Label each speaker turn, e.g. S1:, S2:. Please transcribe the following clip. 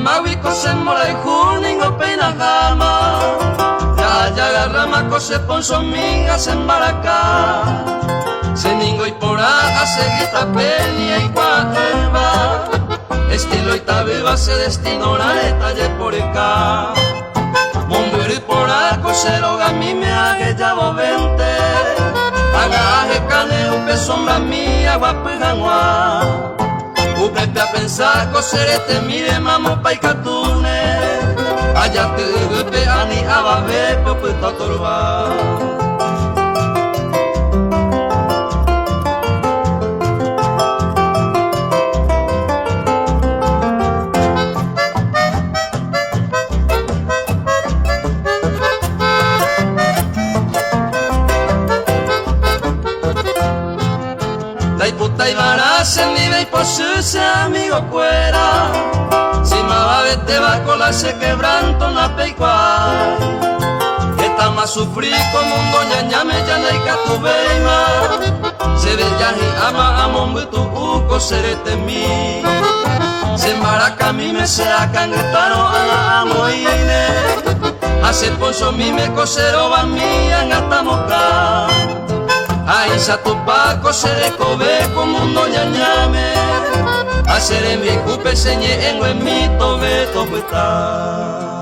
S1: mawi kose mola y juningo peina gama. Ya agarrama kose ponso minga se embaraka. Seningo y pora seguita peña y cuaeva. Estilo y tabeba se destino la detalle por acá. Bombero y pora cosero gami me hague ya vente. Agaje cane upe sombra mía guapujangua. Upe a pensar coserete mire mamo paikatune. Allá te upe ani ababe poputa torba. Puta y varas en vive y por su amigo fuera. Si ma vete va con la se quebranto na peicua. Que ta más sufrí como un doña ñame ya na ika tu beima. Se ve ya y ama amon butu uko serete mi. Se embaraca mi me se acangetaro a la amoine. Hace ponso mi me cosero va mi angatamoca. Ahí sa tu paco se recobe como un doña ñame. Hacer en mi cupe señe en mi tobe tobe ta.